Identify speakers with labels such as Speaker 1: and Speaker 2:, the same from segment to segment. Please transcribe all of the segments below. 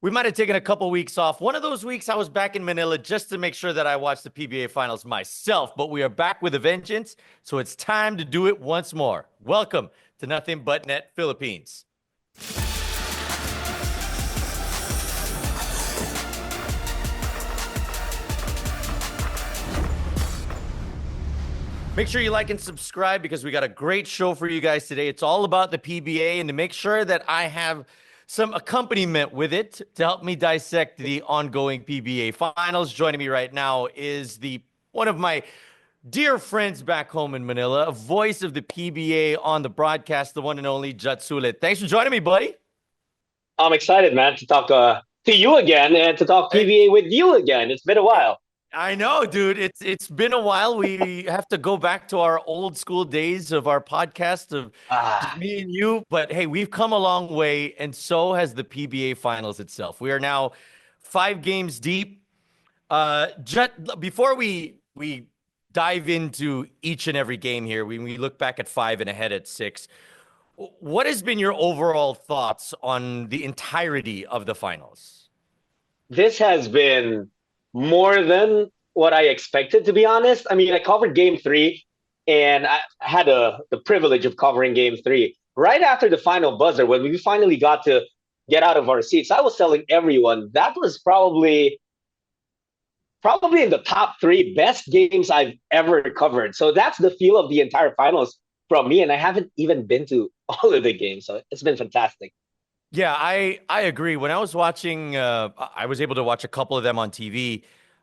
Speaker 1: We might have taken a couple weeks off. One of those weeks I was back in Manila just to make sure that I watched the PBA finals myself, but we are back with a vengeance, so it's time to do it once more. Welcome to Nothing But Net Philippines. Make sure you like and subscribe because we got a great show for you guys today. It's all about the PBA, and to make sure that I have some accompaniment with it to help me dissect the ongoing PBA finals. Joining me right now is the one of my dear friends back home in Manila, a voice of the PBA on the broadcast, the one and only Jutt Sulit. Thanks for joining me, buddy.
Speaker 2: I'm excited, man, to talk to you again and to talk
Speaker 1: Hey,
Speaker 2: PBA with you again. It's been a while.
Speaker 1: I know, dude. It's been a while. We have to go back to our old school days of our podcast of just
Speaker 2: Ah,
Speaker 1: me and you. But hey, we've come a long way, and so has the PBA finals itself. We are now 5 games deep. Before we dive into each and every game here, we look back at five and ahead at six. What has been your overall thoughts on the entirety of the finals?
Speaker 2: this has been more than what I expected, to be honest. I mean, I covered game three, and I had the privilege of covering game three. Right after the final buzzer, when we finally got to get out of our seats, I was telling everyone that was probably in the top three best games I've ever covered. So that's the feel of the entire finals from me, and I haven't even been to all of the games, so it's been fantastic.
Speaker 1: Yeah, I agree. When I was watching, I was able to watch a couple of them on TV,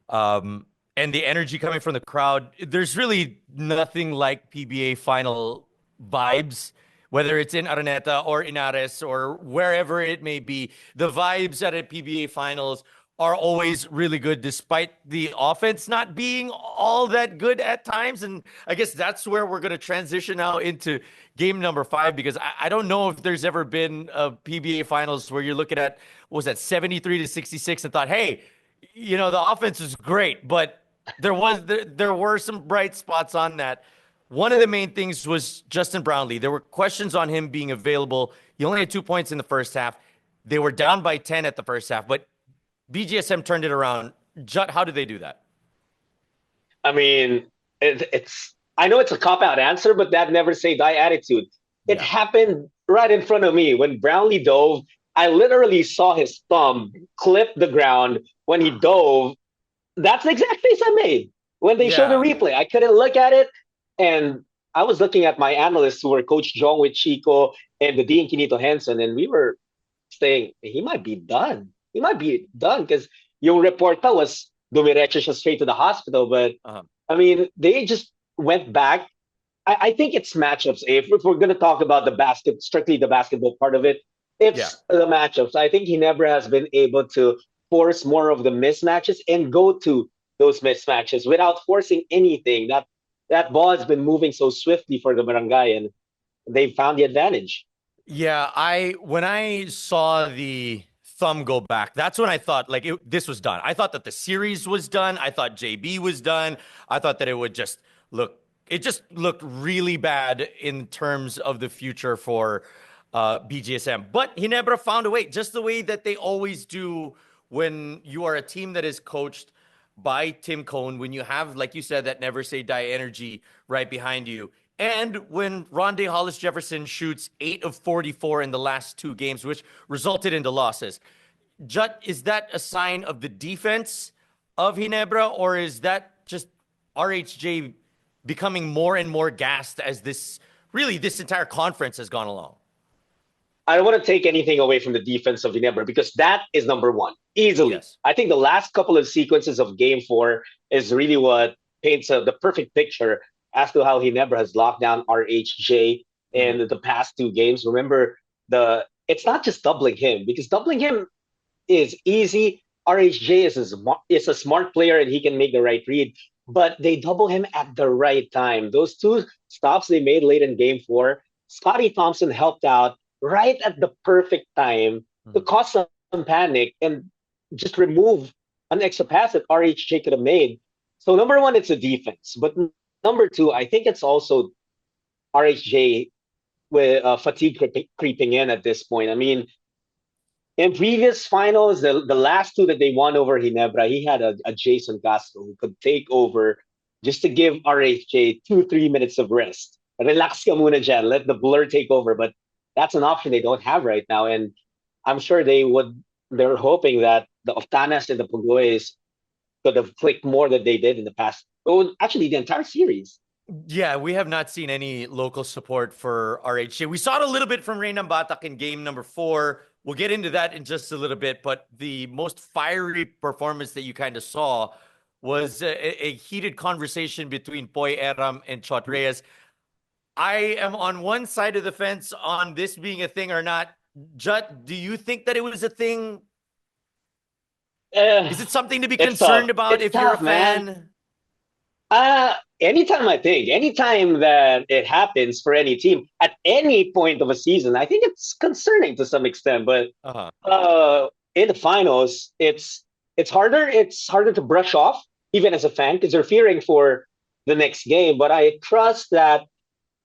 Speaker 1: and the energy coming from the crowd. There's really nothing like PBA final vibes, whether it's in Araneta or in Ares or wherever it may be. The vibes at a PBA finals are always really good, despite the offense not being all that good at times. And I guess that's where we're going to transition now into game number five, because I don't know if there's ever been a PBA finals where you're looking at, what was that, 73 to 66 and thought, hey, the offense is great, but there were some bright spots on that. One of the main things was Justin Brownlee. There were questions on him being available. He only had 2 points in the first half. They were down by 10 at the first half, but BGSM turned it around. Judd, how did they do that?
Speaker 2: I mean, it's I know it's a cop out answer, but that never say die attitude. It
Speaker 1: Yeah.
Speaker 2: happened right in front of me when Brownlee dove. I literally saw his thumb clip the ground when he dove. That's the exact face I made when they showed the
Speaker 1: Yeah.
Speaker 2: replay. I couldn't look at it, and I was looking at my analysts who were Coach Jong with Chico and the Dean Kinito Henson, and we were saying he might be done. He might be done because yung reporta was dumiretso siya straight to the hospital. But
Speaker 1: Uh-huh.
Speaker 2: I mean, they just went back. I think it's matchups. If we're going to talk about strictly the basketball part of it,
Speaker 1: Yeah.
Speaker 2: it's the matchups. I think he never has been able to force more of the mismatches and go to those mismatches without forcing anything. That ball has been moving so swiftly for the barangay, and they found the advantage.
Speaker 1: Yeah, I when I saw the thumb go back, that's when I thought this was done. I thought that the series was done. I thought JB was done. I thought that it just looked really bad in terms of the future for BGSM. But Ginebra found a way, just the way that they always do when you are a team that is coached by Tim Cohn, when you have, like you said, that never say die energy right behind you. And when Rondé Hollis Jefferson shoots 8 of 44 in the last 2 games, which resulted in the losses. Jutt, is that a sign of the defense of Ginebra, or is that just RHJ becoming more and more gassed as this entire conference has gone along?
Speaker 2: I don't want to take anything away from the defense of Ginebra because that is number one, easily.
Speaker 1: Yes.
Speaker 2: I think the last couple of sequences of game four is really what paints the perfect picture as to how Ginebra has locked down RHJ
Speaker 1: Mhm.
Speaker 2: in the past 2 games. Remember, it's not just doubling him because doubling him is easy. RHJ is a smart player and he can make the right read, but they double him at the right time. Those two stops they made late in game four, Scotty Thompson helped out right at the perfect time to
Speaker 1: Mhm.
Speaker 2: cause some panic and just remove an extra pass that RHJ could have made. So number one, it's a defense, but number two, I think it's also RHJ with fatigue creeping in at this point. I mean, In previous finals, the last two that they won over Ginebra, he had a Jason Castro who could take over just to give RHJ 2, 3 minutes of rest. Relax ka muna dyan, let the blur take over. But that's an option they don't have right now. And I'm sure they're hoping that the Oftanas and the Pugoys could have clicked more than they did in the past. Oh, actually, the entire series.
Speaker 1: Yeah, we have not seen any local support for RHJ. We saw it a little bit from Reynam Batak in game number 4. We'll get into that in just a little bit, but the most fiery performance that you kind of saw was a heated conversation between Poy Erram and Chot Reyes. I am on one side of the fence on this being a thing or not. Jutt, do you think that it was a thing?
Speaker 2: Uh,
Speaker 1: Is it something to be
Speaker 2: it's tough.
Speaker 1: concerned about
Speaker 2: It's
Speaker 1: if you're a
Speaker 2: tough, man.
Speaker 1: fan?
Speaker 2: Anytime that it happens for any team at any point of a season, I think it's concerning to some extent. But
Speaker 1: Uh-huh.
Speaker 2: in the finals, it's harder. It's harder to brush off, even as a fan, because you're fearing for the next game. But I trust that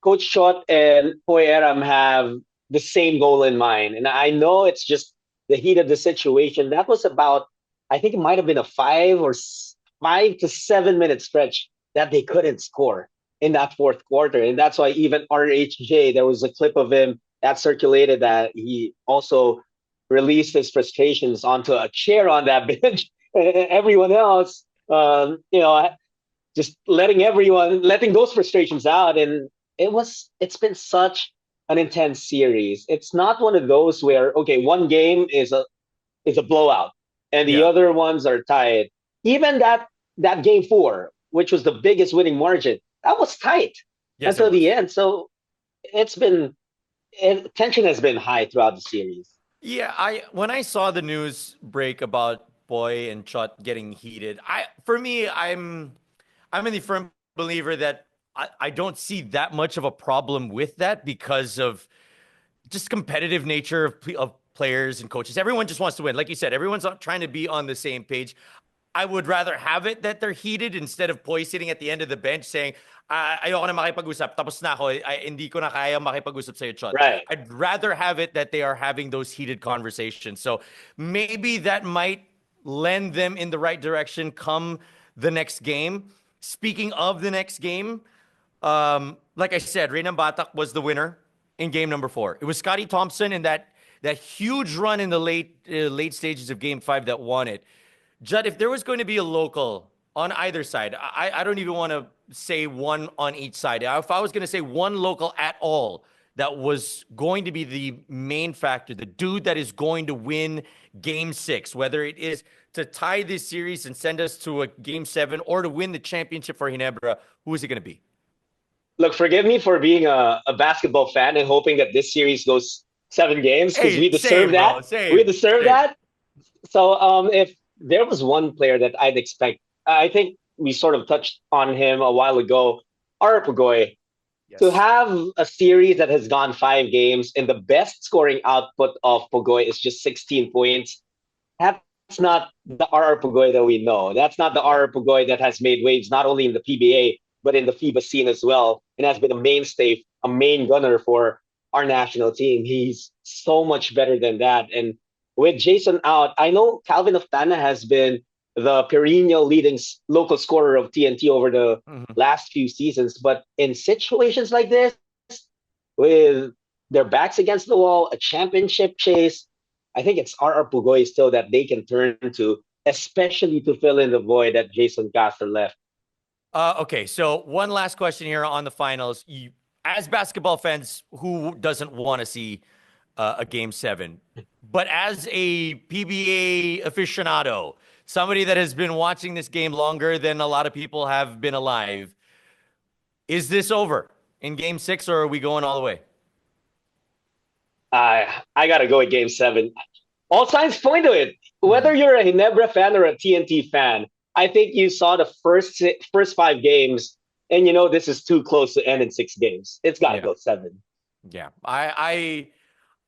Speaker 2: Coach Chot and Poy Eram have the same goal in mind, and I know it's just the heat of the situation. That was about, I think it might have been a 5 to 7 minute stretch that they couldn't score in that fourth quarter. And that's why even RHJ, there was a clip of him that circulated that he also released his frustrations onto a chair on that bench. Everyone else, just letting those frustrations out. And it's been such an intense series. It's not one of those where, okay, one game is a blowout and the
Speaker 1: Yeah.
Speaker 2: other ones are tied. Even that game 4, which was the biggest winning margin, that was tight
Speaker 1: Yes, it
Speaker 2: until the
Speaker 1: was.
Speaker 2: end. So it's been tension has been high throughout the series.
Speaker 1: Yeah, I when I saw the news break about Boy and Chot getting heated, for me, I'm in the firm believer that I don't see that much of a problem with that because of just competitive nature of players and coaches. Everyone just wants to win. Like you said, everyone's trying to be on the same page. I would rather have it that they're heated instead of Poy sitting at the end of the bench saying, ayoko na makipag-usap, tapos na ako, hindi ko na kaya makipag-usap sa'yo, Chot.
Speaker 2: Right.
Speaker 1: I'd rather have it that they are having those heated conversations. So maybe that might lend them in the right direction come the next game. Speaking of the next game, like I said, Reynam Batak was the winner in game number 4. It was Scotty Thompson in that huge run in the late stages of game 5 that won it. Judd, if there was going to be a local on either side, I don't even want to say one on each side. If I was going to say one local at all that was going to be the main factor, the dude that is going to win game 6, whether it is to tie this series and send us to a game 7 or to win the championship for Ginebra, who is it going to be?
Speaker 2: Look, forgive me for being a basketball fan and hoping that this series goes 7 games because
Speaker 1: Hey,
Speaker 2: we deserve
Speaker 1: same,
Speaker 2: that.
Speaker 1: bro.
Speaker 2: We
Speaker 1: Same.
Speaker 2: deserve
Speaker 1: Same.
Speaker 2: that. So if there was one player that I'd expect, I think we sort of touched on him a while ago, Arapagoy, to
Speaker 1: Yes.
Speaker 2: have a series that has gone 5 games and the best scoring output of Pogoy is just 16 points. That's not the RR Pugoy that we know. That's not the
Speaker 1: Yeah.
Speaker 2: RR Pugoy that has made waves not only in the PBA but in the FIBA scene as well, and has been a mainstay, a main gunner for our national team. He's so much better than that. And with Jason out, I know Calvin Oftana has been the perennial leading local scorer of TNT over the
Speaker 1: Mhm.
Speaker 2: last few seasons, but in situations like this, with their backs against the wall, a championship chase, I think it's RR Pugoy still that they can turn to, especially to fill in the void that Jason Castro left.
Speaker 1: Okay, so one last question here on the finals. As basketball fans, who doesn't want to see a game 7? But as a PBA aficionado, somebody that has been watching this game longer than a lot of people have been alive, is this over in game 6 or are we going all the way?
Speaker 2: I gotta go with Game 7. All signs point to it.
Speaker 1: Mhm.
Speaker 2: Whether you're a Ginebra fan or a TNT fan, I think you saw the first 5 games, and you know this is too close to end in 6 games. It's got to
Speaker 1: Yeah.
Speaker 2: go 7.
Speaker 1: Yeah. I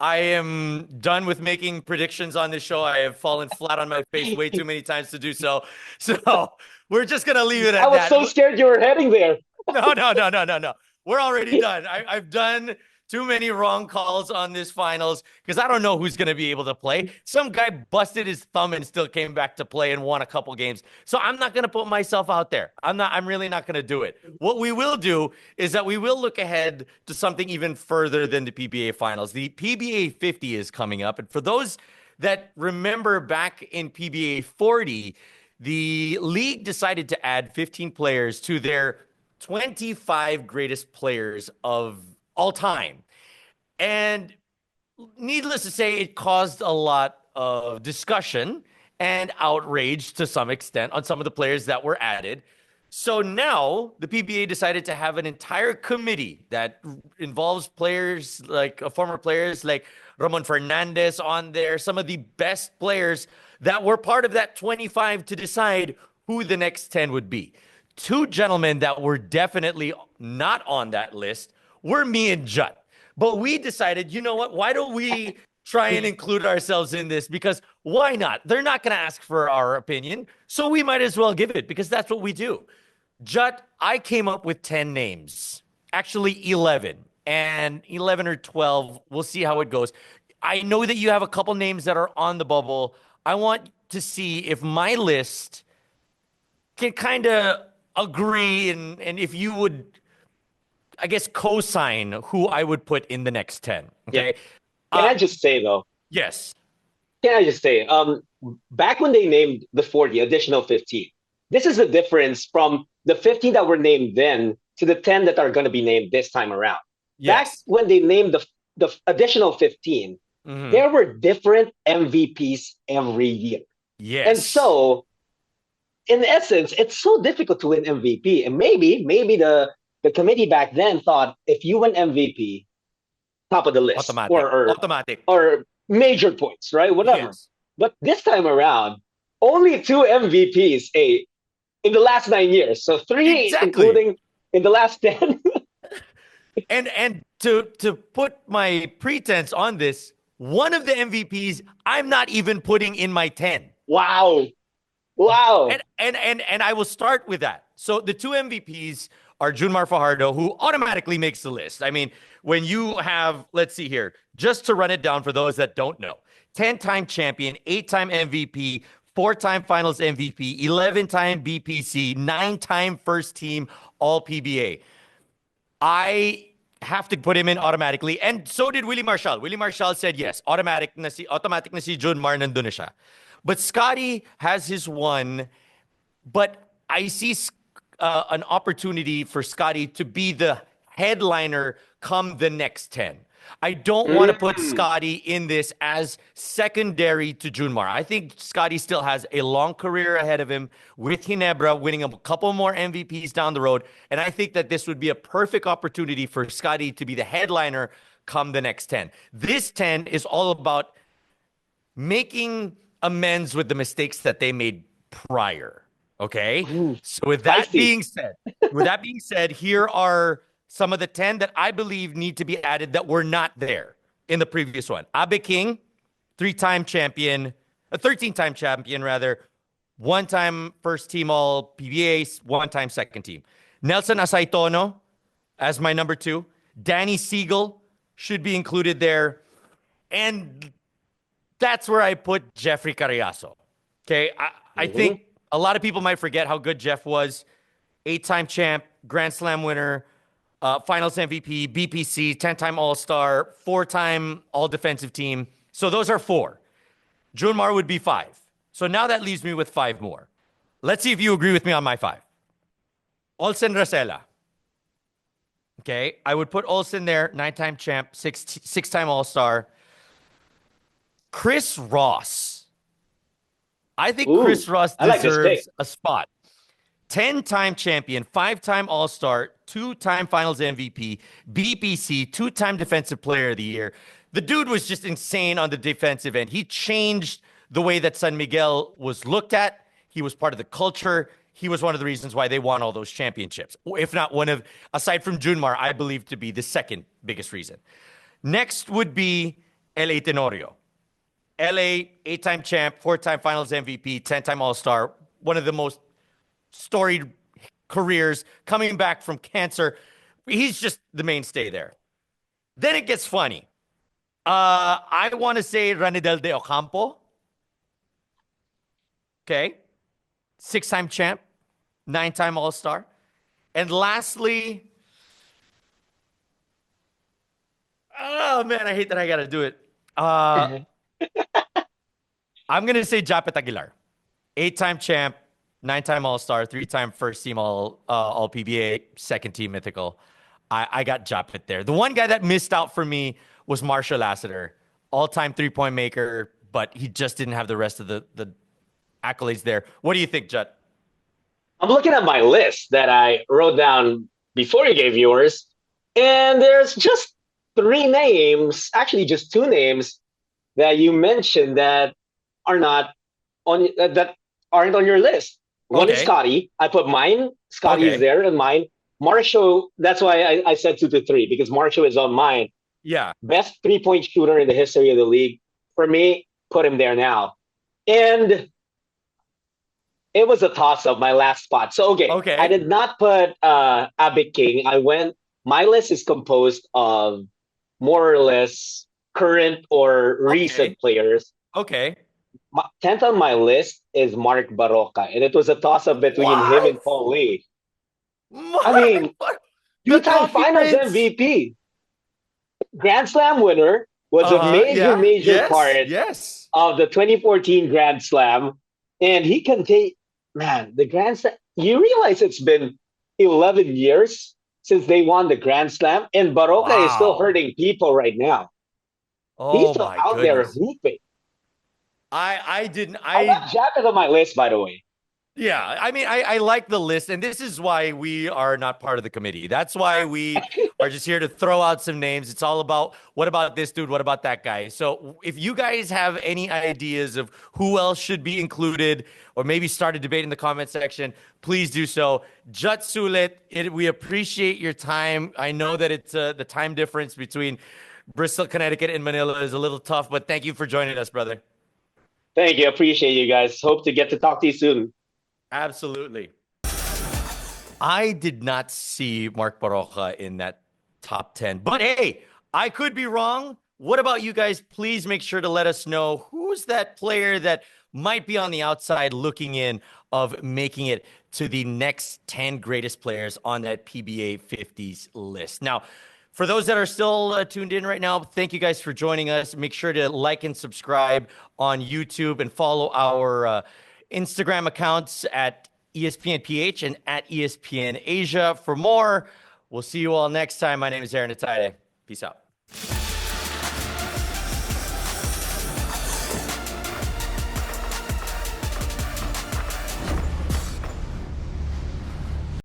Speaker 1: am done with making predictions on this show. I have fallen flat on my face way too many times to do so. So we're just gonna leave it
Speaker 2: I
Speaker 1: at
Speaker 2: was
Speaker 1: that.
Speaker 2: so scared you were heading there.
Speaker 1: No, no, no, no, no, no. We're already done. I've done Too many wrong calls on this finals because I don't know who's going to be able to play. Some guy busted his thumb and still came back to play and won a couple games. So I'm not going to put myself out there. I'm really not going to do it. What we will do is that we will look ahead to something even further than the PBA finals. The PBA 50 is coming up. And for those that remember back in PBA 40, the league decided to add 15 players to their 25 greatest players of all time. And needless to say, it caused a lot of discussion and outrage to some extent on some of the players that were added. So now the PBA decided to have an entire committee that involves players like former players like Ramon Fernandez on there, some of the best players that were part of that 25 to decide who the next 10 would be. Two gentlemen that were definitely not on that list were me and Jutt. But we decided, you know what? Why don't we try and include ourselves in this? Because why not? They're not going to ask for our opinion. So we might as well give it because that's what we do. Jutt, I came up with 10 names, actually 11, and 11 or 12. We'll see how it goes. I know that you have a couple names that are on the bubble. I want to see if my list can kind of agree and if you would, I guess, co-sign who I would put in the next 10.
Speaker 2: Yeah.
Speaker 1: Okay.
Speaker 2: Can I just say though?
Speaker 1: Yes.
Speaker 2: Can I just say, back when they named the 40 additional 15, this is the difference from the 15 that were named then to the 10 that are going to be named this time around. Back
Speaker 1: Yes.
Speaker 2: when they named the additional 15, there were different MVPs every year.
Speaker 1: Yes.
Speaker 2: And so, in essence, it's so difficult to win MVP. And maybe the committee back then thought if you win MVP, top of the list
Speaker 1: Automatic.
Speaker 2: or major points, right? Whatever.
Speaker 1: Yes.
Speaker 2: But this time around, only two MVPs in the last 9 years. So three,
Speaker 1: Exactly.
Speaker 2: including in the last 10.
Speaker 1: And to put my pretense on this, one of the MVPs I'm not even putting in my 10.
Speaker 2: Wow. Wow.
Speaker 1: And I will start with that. So the two MVPs are Junmar Fajardo, who automatically makes the list. I mean, when you have, let's see here, just to run it down for those that don't know, 10-time champion, 8-time MVP, 4-time finals MVP, 11-time BPC, 9-time first team All PBA. I have to put him in automatically. And so did Willie Marshall. Willie Marshall said yes. Automatic na si Junmar nandun na siya. But Scotty has his one. But I see an opportunity for Scotty to be the headliner come the next 10. I don't want to put Scotty in this as secondary to Junmar. I think Scotty still has a long career ahead of him with Ginebra, winning a couple more MVPs down the road. And I think that this would be a perfect opportunity for Scotty to be the headliner come the next 10. This 10 is all about making amends with the mistakes that they made prior. Okay.
Speaker 2: Ooh,
Speaker 1: So with
Speaker 2: spicy.
Speaker 1: that being said, here are some of the 10 that I believe need to be added that were not there in the previous one. Abe King, 3-time champion, a 13-time champion rather, 1-time first team All PBA, 1-time second team. Nelson Asaitono as my number 2. Danny Siegel should be included there. And that's where I put Jeffrey Carriazo. Okay. I think a lot of people might forget how good Jeff was. 8-time champ, Grand Slam winner, finals MVP, BPC, 10-time All-Star, 4-time All-Defensive Team. So those are 4. Junmar would be 5. So now that leaves me with 5 more. Let's see if you agree with me on my 5. Olsen Racela. Okay, I would put Olsen there, 9-time champ, 6-time All-Star. Chris Ross. I think Chris Ross
Speaker 2: I like this pick.
Speaker 1: deserves a spot. 10-time champion, 5-time All-Star, 2-time Finals MVP, BPC, 2-time Defensive Player of the Year. The dude was just insane on the defensive end. He changed the way that San Miguel was looked at. He was part of the culture. He was one of the reasons why they won all those championships. If not one of, aside from Junmar, I believe to be the second biggest reason. Next would be L.A. Tenorio. LA, 8-time champ, 4-time Finals MVP, 10-time All-Star, one of the most storied careers, coming back from cancer. He's just the mainstay there. Then it gets funny. I want to say Ranidel de Ocampo. Okay. 6-time champ, 9-time All Star. And lastly, oh man, I hate that I got to do it. Uh, I'm going to say Japet Aguilar. 8-time champ, 9-time All Star, 3-time first team All PBA, second team mythical. I got Japet there. The one guy that missed out for me was Marshall Lassiter, all-time 3-point maker, but he just didn't have the rest of the accolades there. What do you think, Jutt?
Speaker 2: I'm looking at my list that I wrote down before you gave yours, and there's just three names, actually just two names that you mentioned that are not on that aren't on your list. One is
Speaker 1: Okay.
Speaker 2: Scotty. I put mine. Scotty is
Speaker 1: Okay.
Speaker 2: there and mine. Marshall, that's why I said 2 to 3, because Marshall is on mine.
Speaker 1: Yeah.
Speaker 2: Best 3-point shooter in the history of the league. For me, put him there now. And it was a toss up, my last spot. So okay, I
Speaker 1: Okay.
Speaker 2: did not put Abby King. My list is composed of more or less current or
Speaker 1: Okay.
Speaker 2: recent players.
Speaker 1: Okay.
Speaker 2: 10th on my list is Mark Baroka, and it was a toss up between him
Speaker 1: What?
Speaker 2: and Paul Lee. I
Speaker 1: Mark,
Speaker 2: mean,
Speaker 1: the
Speaker 2: 2 time
Speaker 1: coffee
Speaker 2: finals
Speaker 1: prince.
Speaker 2: MVP, Grand Slam winner, was a
Speaker 1: Uh-huh.
Speaker 2: major,
Speaker 1: Yeah.
Speaker 2: major
Speaker 1: Yes.
Speaker 2: part
Speaker 1: Yes.
Speaker 2: of the 2014 Grand Slam. And he can take, man, the Grand Slam. You realize it's been 11 years since they won the Grand Slam, and Baroka is still
Speaker 1: Wow.
Speaker 2: hurting people right now. He's
Speaker 1: Oh
Speaker 2: still
Speaker 1: my
Speaker 2: out there
Speaker 1: goodness.
Speaker 2: hooping.
Speaker 1: I didn't
Speaker 2: I
Speaker 1: I
Speaker 2: got Jacket on my list, by the way.
Speaker 1: Yeah, I mean, I like the list, and this is why we are not part of the committee. That's why we are just here to throw out some names. It's all about what about this dude? What about that guy? So if you guys have any ideas of who else should be included, or maybe start a debate in the comment section, please do so. Jutt Sulit, we appreciate your time. I know that it's the time difference between Bristol, Connecticut, and Manila is a little tough, but thank you for joining us, brother.
Speaker 2: Thank you. Appreciate you guys. Hope to get to talk to you soon.
Speaker 1: Absolutely. I did not see Mark Baroja in that top 10. But hey, I could be wrong. What about you guys? Please make sure to let us know who's that player that might be on the outside looking in of making it to the next 10 greatest players on that PBA 50s list. Now, for those that are still tuned in right now, thank you guys for joining us. Make sure to like and subscribe on YouTube and follow our Instagram accounts at espn.ph and at espn Asia for more. We'll see you all next time. My name is Aaron Atayde. Peace out.